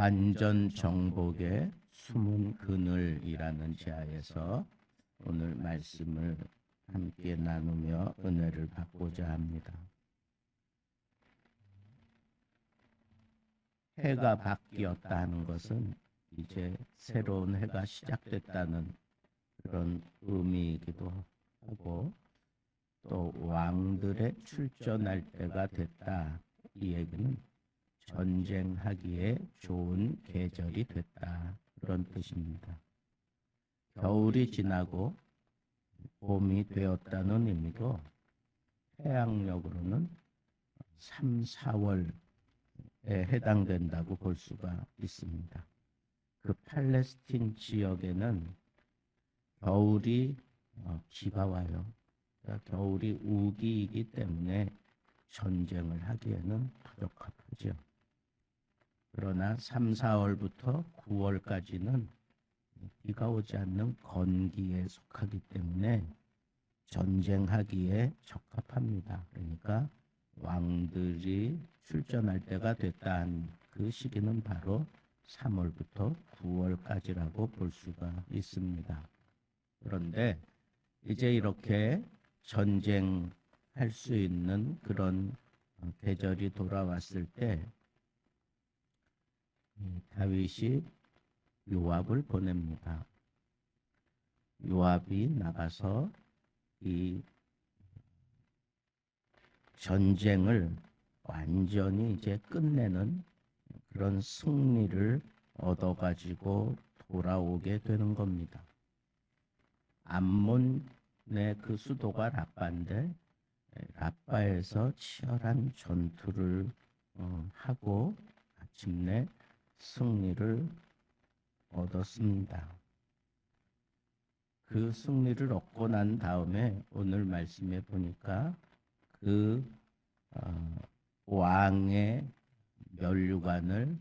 완전 정복의 숨은 그늘이라는 지하에서 오늘 말씀을 함께 나누며 은혜를 받고자 합니다. 해가 바뀌었다 하는 것은 이제 새로운 해가 시작됐다는 그런 의미이기도 하고, 또 왕들의 출전할 때가 됐다, 이 얘기는 전쟁하기에 좋은 계절이 됐다, 그런 뜻입니다. 겨울이 지나고 봄이 되었다는 의미도 해양력으로는 3, 4월에 해당된다고 볼 수가 있습니다. 그 팔레스틴 지역에는 겨울이 비가 와요. 그러니까 겨울이 우기이기 때문에 전쟁을 하기에는 부적합하죠. 그러나 3, 4월부터 9월까지는 비가 오지 않는 건기에 속하기 때문에 전쟁하기에 적합합니다. 그러니까 왕들이 출전할 때가 됐다는 그 시기는 바로 3월부터 9월까지라고 볼 수가 있습니다. 그런데 이제 이렇게 전쟁할 수 있는 그런 계절이 돌아왔을 때 다윗이 요압을 보냅니다. 요압이 나가서 이 전쟁을 완전히 이제 끝내는 그런 승리를 얻어가지고 돌아오게 되는 겁니다. 암몬의 그 수도가 라빠인데, 라빠에서 치열한 전투를 하고 마침내 승리를 얻었습니다. 그 승리를 얻고 난 다음에 오늘 말씀에 보니까 그 왕의 면류관을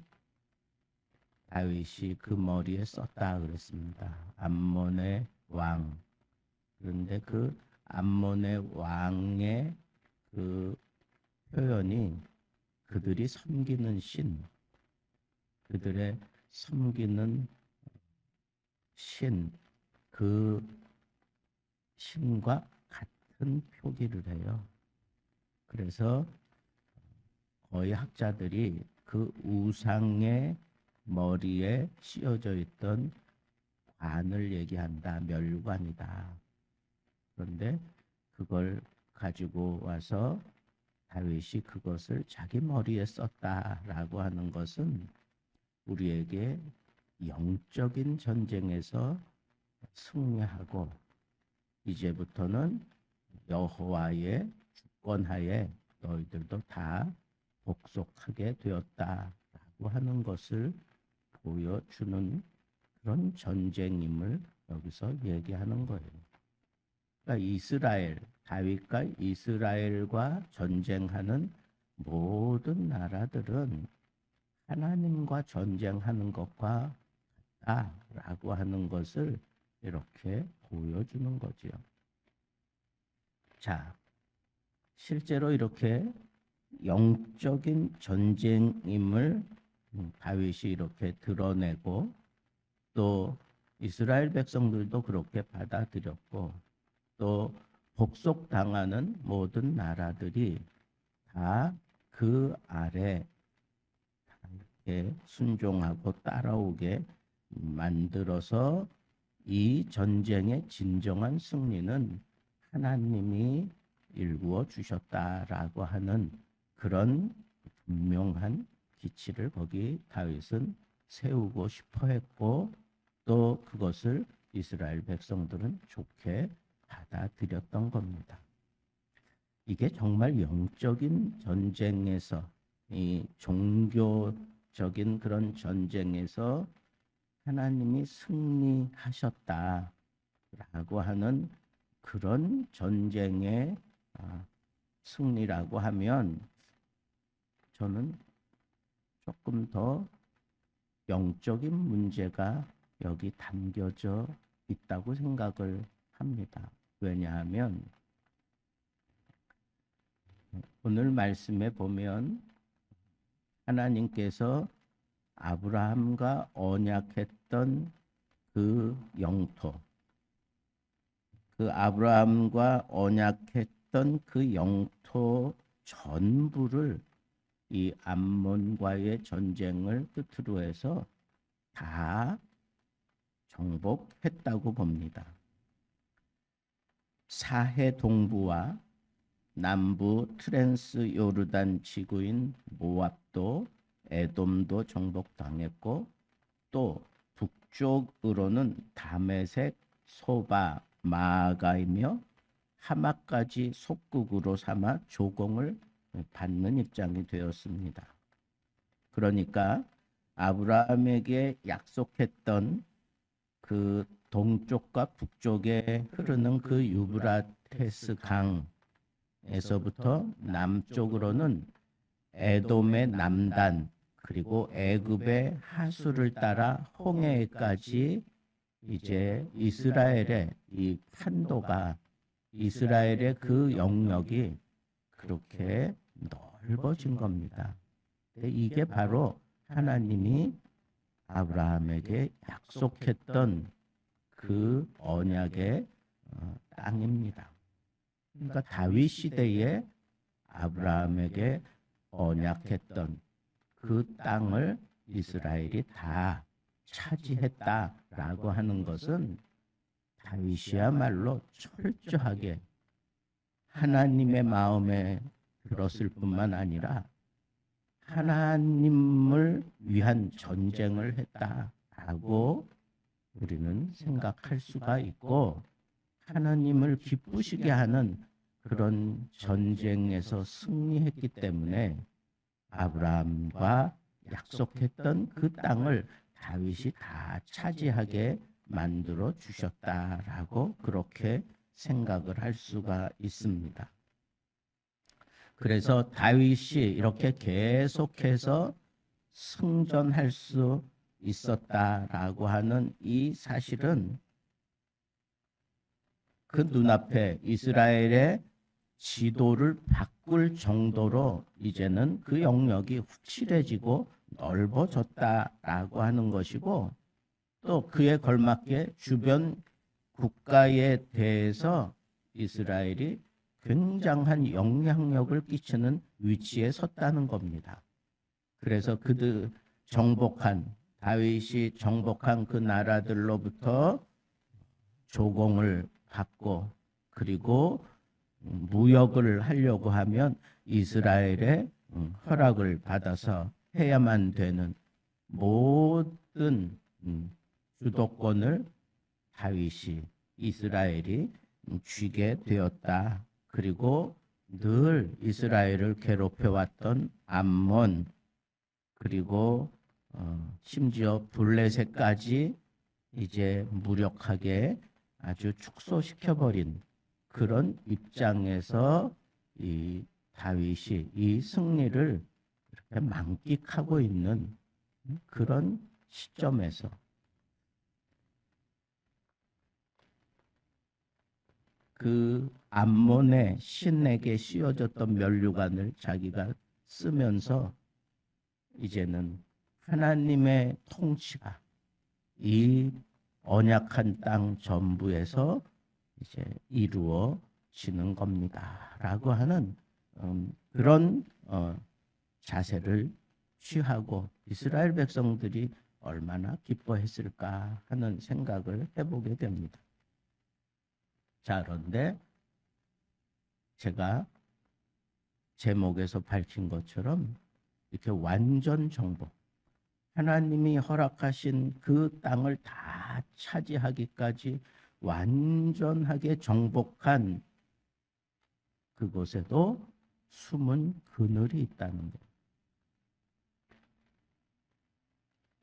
다윗이 그 머리에 썼다 그랬습니다. 암몬의 왕. 그런데 그 암몬의 왕의 그 표현이 그들이 섬기는 신, 그들의 섬기는 신, 그 신과 같은 표기를 해요. 그래서 거의 학자들이 그 우상의 머리에 씌어져 있던 관을 얘기한다, 면류관이다. 그런데 그걸 가지고 와서 다윗이 그것을 자기 머리에 썼다라고 하는 것은 우리에게 영적인 전쟁에서 승리하고 이제부터는 여호와의 주권하에 너희들도 다 복속하게 되었다라고 하는 것을 보여주는 그런 전쟁임을 여기서 얘기하는 거예요. 그러니까 이스라엘, 다윗과 이스라엘과 전쟁하는 모든 나라들은 하나님과 전쟁하는 것과 같다라고 하는 것을 이렇게 보여주는 거지요. 자, 실제로 이렇게 영적인 전쟁임을 다윗이 이렇게 드러내고, 또 이스라엘 백성들도 그렇게 받아들였고, 또 복속당하는 모든 나라들이 다 그 아래 이렇게 순종하고 따라오게 만들어서 이 전쟁의 진정한 승리는 하나님이 일구어 주셨다라고 하는 그런 분명한 기치를 거기 다윗은 세우고 싶어 했고, 또 그것을 이스라엘 백성들은 좋게 받아들였던 겁니다. 이게 정말 영적인 전쟁에서, 이 종교적인 그런 전쟁에서 하나님이 승리하셨다라고 하는 그런 전쟁의 승리라고 하면 저는 조금 더 영적인 문제가 여기 담겨져 있다고 생각을 합니다. 왜냐하면 오늘 말씀에 보면 하나님께서 아브라함과 언약했던 그 영토, 그 아브라함과 언약했던 그 영토 전부를 이 암몬과의 전쟁을 끝으로 해서 다 정복했다고 봅니다. 사해 동부와 남부 트랜스 요르단 지구인 모압도 에돔도 정복당했고, 또 북쪽으로는 다메섹, 소바, 마아가이며 하마까지 속국으로 삼아 조공을 받는 입장이 되었습니다. 그러니까 아브라함에게 약속했던 그 동쪽과 북쪽에 흐르는 그 유브라테스 강에서부터 남쪽으로는 에돔의 남단, 그리고 애굽의 하수를 따라 홍해까지 이제 이스라엘의 이 판도가, 이스라엘의 그 영역이 그렇게 넓어진 겁니다. 이게 바로 하나님이 아브라함에게 약속했던 그 언약의 땅입니다. 그러니까 다윗 시대에 아브라함에게 언약했던 그 땅을 이스라엘이 다 차지했다라고 하는 것은 다윗이야말로 철저하게 하나님의 마음에 들었을 뿐만 아니라 하나님을 위한 전쟁을 했다라고 우리는 생각할 수가 있고, 하나님을 기쁘시게 하는 그런 전쟁에서 승리했기 때문에 아브라함과 약속했던 그 땅을 다윗이 다 차지하게 만들어 주셨다라고 그렇게 생각을 할 수가 있습니다. 그래서 다윗이 이렇게 계속해서 승전할 수 있었다라고 하는 이 사실은 그 눈앞에 이스라엘의 지도를 바꿀 정도로 이제는 그 영역이 확실해지고 넓어졌다라고 하는 것이고, 또 그에 걸맞게 주변 국가에 대해서 이스라엘이 굉장한 영향력을 끼치는 위치에 섰다는 겁니다. 그래서 그들 다윗이 정복한 그 나라들로부터 조공을 받고, 그리고 무역을 하려고 하면 이스라엘의 허락을 받아서 해야만 되는 모든 주도권을 다윗이, 이스라엘이 쥐게 되었다. 그리고 늘 이스라엘을 괴롭혀왔던 암몬, 그리고 심지어 블레셋까지 이제 무력하게 아주 축소시켜버린 그런 입장에서 이 다윗이 이 승리를 이렇게 만끽하고 있는 그런 시점에서 그 암몬의 신에게 씌워졌던 면류관을 자기가 쓰면서 이제는 하나님의 통치가 이 언약한 땅 전부에서 이제 이루어지는 겁니다라고 하는 그런 자세를 취하고 이스라엘 백성들이 얼마나 기뻐했을까 하는 생각을 해보게 됩니다. 자, 그런데 제가 제목에서 밝힌 것처럼 이렇게 완전 정복, 하나님이 허락하신 그 땅을 다 차지하기까지 완전하게 정복한 그곳에도 숨은 그늘이 있다는 것.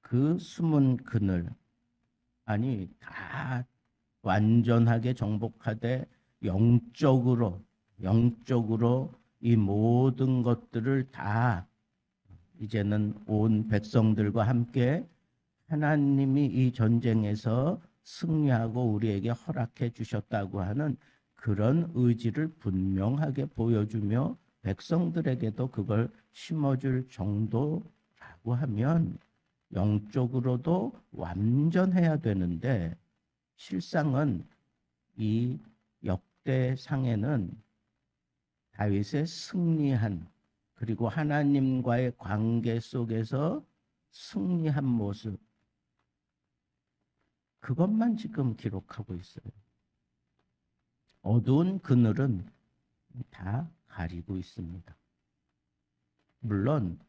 그 숨은 그늘, 아니 다 완전하게 정복하되 영적으로 이 모든 것들을 다 이제는 온 백성들과 함께 하나님이 이 전쟁에서 승리하고 우리에게 허락해 주셨다고 하는 그런 의지를 분명하게 보여주며 백성들에게도 그걸 심어줄 정도라고 하면 영적으로도 완전해야 되는데 실상은 이 역대상에는 다윗의 승리한 그리고 하나님과의 관계 속에서 승리한 모습 그것만 지금 기록하고 있어요. 어두운 그늘은 다 가리고 있습니다. 물론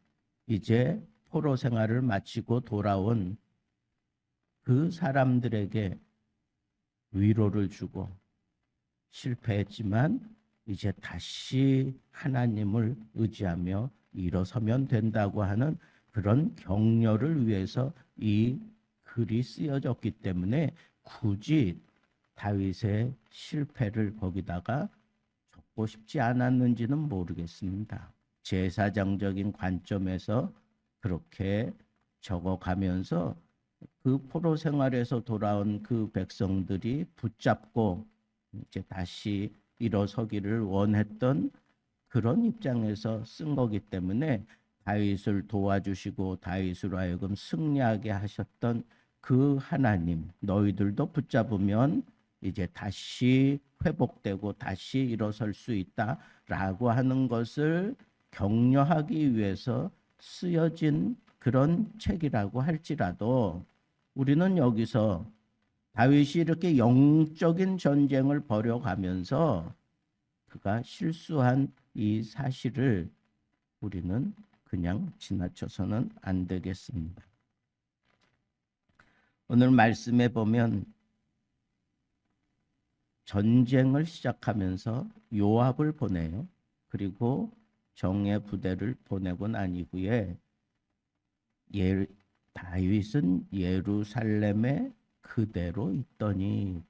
이제 포로 생활을 마치고 돌아온 그 사람들에게 위로를 주고 실패했지만 이제 다시 하나님을 의지하며 일어서면 된다고 하는 그런 격려를 위해서 이 글이 쓰여졌기 때문에 굳이 다윗의 실패를 거기다가 적고 싶지 않았는지는 모르겠습니다. 제사장적인 관점에서 그렇게 적어가면서 그 포로 생활에서 돌아온 그 백성들이 붙잡고 이제 다시 일어서기를 원했던 그런 입장에서 쓴 거기 때문에 다윗을 도와주시고 다윗으로 하여금 승리하게 하셨던 그 하나님, 너희들도 붙잡으면 이제 다시 회복되고 다시 일어설 수 있다라고 하는 것을 격려하기 위해서 쓰여진 그런 책이라고 할지라도 우리는 여기서 다윗이 이렇게 영적인 전쟁을 벌여가면서 그가 실수한 이 사실을 우리는 그냥 지나쳐서는 안 되겠습니다. 오늘 말씀에 보면 전쟁을 시작하면서 요압을 보내요. 그리고 정예 부대를 보내고 난 이후에 다윗은 예루살렘에 그대로 있더니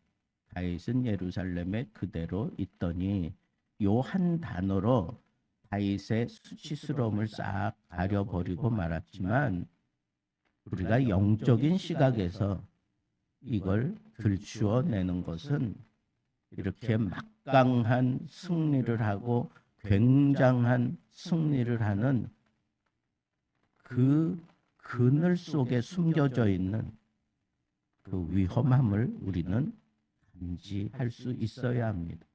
다윗은 예루살렘에 그대로 있더니 요 한 단어로 다윗의 수치스러움을 싹 가려버리고 말았지만 우리가 영적인 시각에서 이걸 들추어내는 것은 이렇게 막강한 승리를 하고 굉장한 승리를 하는 그 그늘 속에 숨겨져 있는 그 위험함을 우리는 감지할 수 있어야 합니다.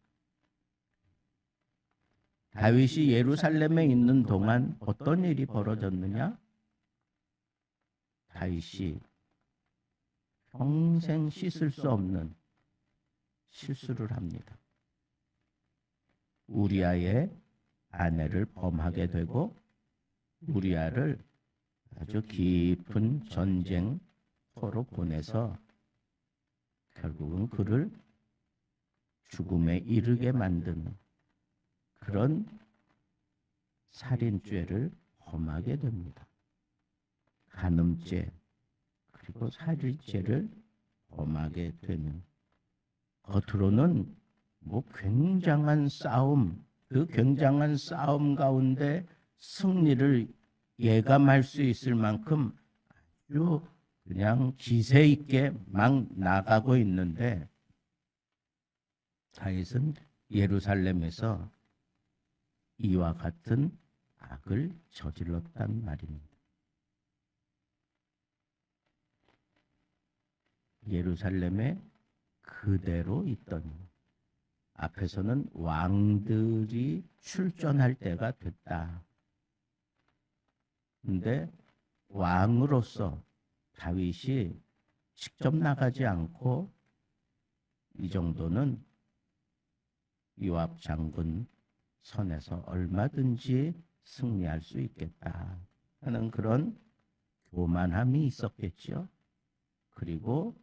다윗이 예루살렘에 있는 동안 어떤 일이 벌어졌느냐? 다윗이 평생 씻을 수 없는 실수를 합니다. 우리아의 아내를 범하게 되고 우리아를 아주 깊은 전쟁터로 보내서 결국은 그를 죽음에 이르게 만드는 그런 살인죄를 범하게 됩니다. 간음죄 그리고 살인죄를 범하게 되는 겉으로는 뭐 굉장한 싸움, 그 굉장한 싸움 가운데 승리를 예감할 수 있을 만큼 아주 그냥 기세 있게 막 나가고 있는데 다윗은 예루살렘에서 이와 같은 악을 저질렀단 말입니다. 예루살렘에 그대로 있더니 앞에서는 왕들이 출전할 때가 됐다. 근데 왕으로서 다윗이 직접 나가지 않고 이 정도는 요압 장군 선에서 얼마든지 승리할 수 있겠다 하는 그런 교만함이 있었겠죠. 그리고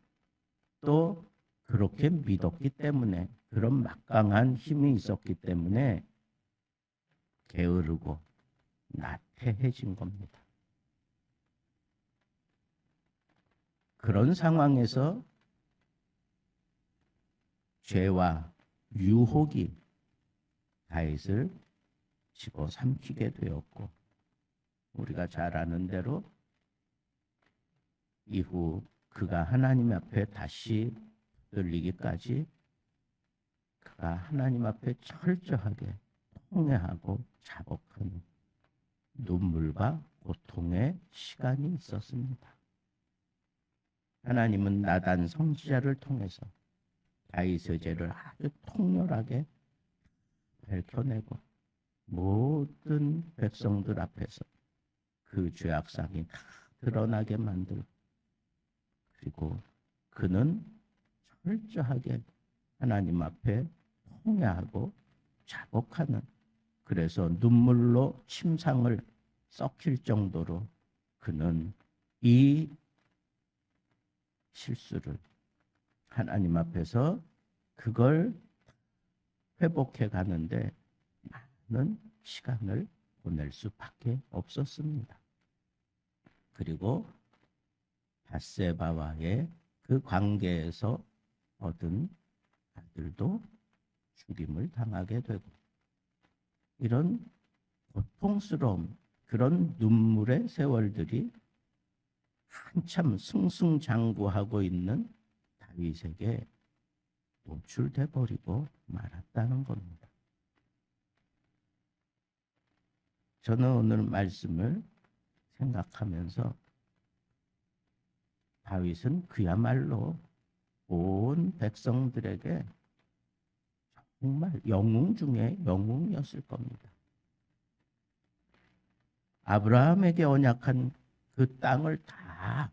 또 그렇게 믿었기 때문에 그런 막강한 힘이 있었기 때문에 게으르고 나태해진 겁니다. 그런 상황에서 죄와 유혹이 다윗을 집어삼키게 되었고 우리가 잘 아는 대로 이후 그가 하나님 앞에 다시 들리기까지 그가 하나님 앞에 철저하게 통회하고 자복하는 눈물과 고통의 시간이 있었습니다. 하나님은 나단 선지자를 통해서 다윗의 죄를 아주 통렬하게 밝혀내고 모든 백성들 앞에서 그 죄악상이 다 드러나게 만들고, 그리고 그는 철저하게 하나님 앞에 통회하고 자복하는, 그래서 눈물로 침상을 썩힐 정도로 그는 이 실수를 하나님 앞에서 그걸 회복해 가는데 많은 시간을 보낼 수밖에 없었습니다. 그리고 밧세바와의 그 관계에서 얻은 아들도 죽임을 당하게 되고, 이런 고통스러운 그런 눈물의 세월들이 한참 승승장구하고 있는 다윗에게 노출돼 버리고 말았다는 겁니다. 저는 오늘 말씀을 생각하면서 다윗은 그야말로 온 백성들에게 정말 영웅 중에 영웅이었을 겁니다. 아브라함에게 언약한 그 땅을 다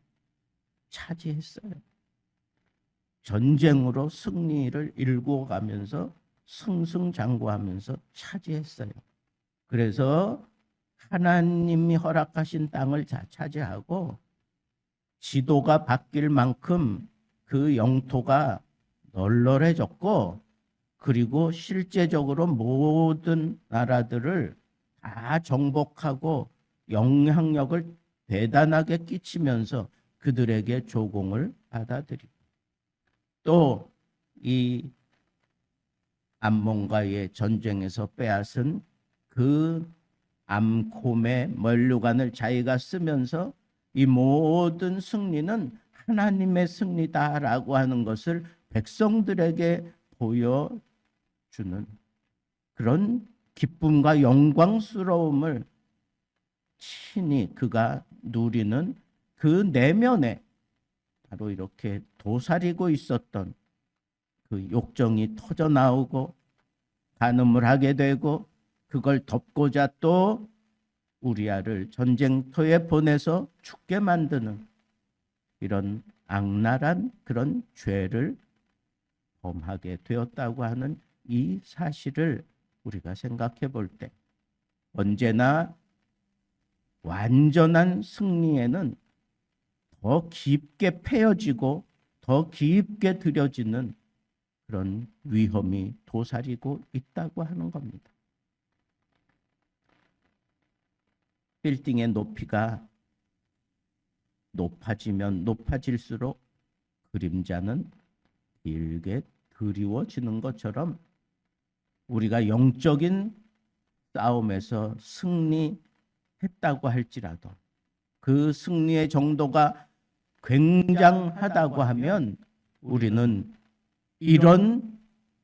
차지했어요. 전쟁으로 승리를 일구어가면서 승승장구하면서 차지했어요. 그래서 하나님이 허락하신 땅을 다 차지하고 지도가 바뀔 만큼 그 영토가 널널해졌고, 그리고 실제적으로 모든 나라들을 다 정복하고 영향력을 대단하게 끼치면서 그들에게 조공을 받아들이고, 또 이 암몬과의 전쟁에서 빼앗은 그 암콤의 면류관을 자기가 쓰면서 이 모든 승리는 하나님의 승리다라고 하는 것을 백성들에게 보여주는 그런 기쁨과 영광스러움을 친히 그가 누리는 그 내면에 바로 이렇게 도사리고 있었던 그 욕정이 터져 나오고 간음을 하게 되고, 그걸 덮고자 또 우리아를 전쟁터에 보내서 죽게 만드는 이런 악랄한 그런 죄를 범하게 되었다고 하는 이 사실을 우리가 생각해 볼 때, 언제나 완전한 승리에는 더 깊게 패여지고 더 깊게 들여지는 그런 위험이 도사리고 있다고 하는 겁니다. 빌딩의 높이가 높아지면 높아질수록 그림자는 길게 드리워지는 것처럼, 우리가 영적인 싸움에서 승리했다고 할지라도 그 승리의 정도가 굉장하다고 하면 우리는 이런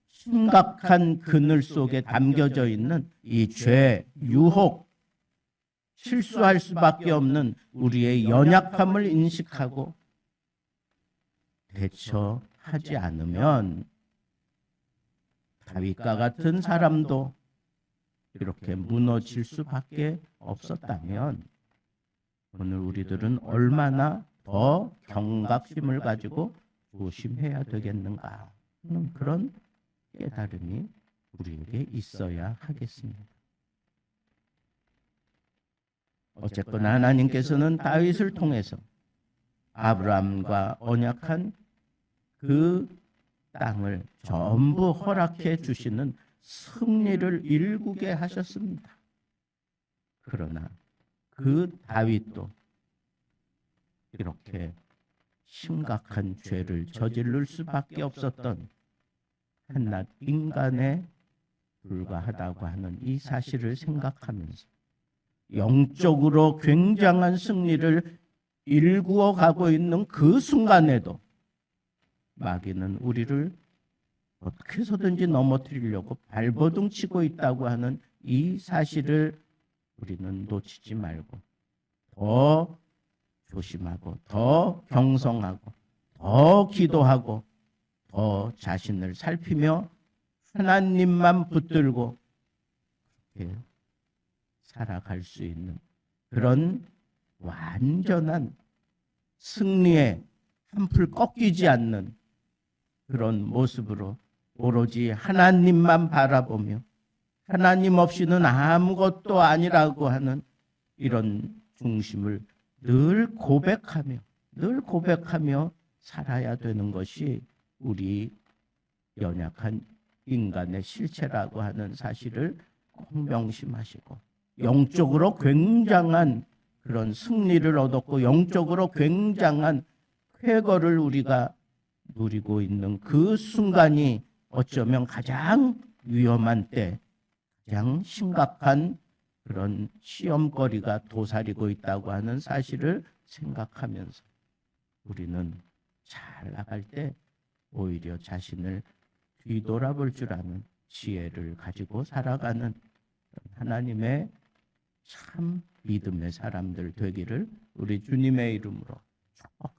심각한 그늘 속에 담겨져 있는 이 죄, 유혹, 실수할 수밖에 없는 우리의 연약함을 인식하고 대처하지 않으면 다윗과 같은 사람도 이렇게 무너질 수밖에 없었다면, 오늘 우리들은 얼마나 더 경각심을 가지고 조심해야 되겠는가 하는 그런 깨달음이 우리에게 있어야 하겠습니다. 어쨌거나 하나님께서는 다윗을 통해서 아브라함과 언약한 그 땅을 전부 허락해 주시는 승리를 일구게 하셨습니다. 그러나 그 다윗도 이렇게 심각한 죄를 저지를 수밖에 없었던 한낱 인간에 불과하다고 하는 이 사실을 생각하면서 영적으로 굉장한 승리를 일구어 가고 있는 그 순간에도 마귀는 우리를 어떻게 해서든지 넘어뜨리려고 발버둥 치고 있다고 하는 이 사실을 우리는 놓치지 말고 더 조심하고 더 경성하고 더 기도하고 더 자신을 살피며 하나님만 붙들고 이렇게 살아갈 수 있는 그런 완전한 승리에 한풀 꺾이지 않는 그런 모습으로 오로지 하나님만 바라보며 하나님 없이는 아무것도 아니라고 하는 이런 중심을 늘 고백하며 살아야 되는 것이 우리 연약한 인간의 실체라고 하는 사실을 꼭 명심하시고, 영적으로 굉장한 그런 승리를 얻었고 영적으로 굉장한 쾌거를 우리가 누리고 있는 그 순간이 어쩌면 가장 위험한 때, 가장 심각한 그런 시험거리가 도사리고 있다고 하는 사실을 생각하면서 우리는 잘 나갈 때 오히려 자신을 뒤돌아볼 줄 아는 지혜를 가지고 살아가는 하나님의 참 믿음의 사람들 되기를 우리 주님의 이름으로 축복합니다.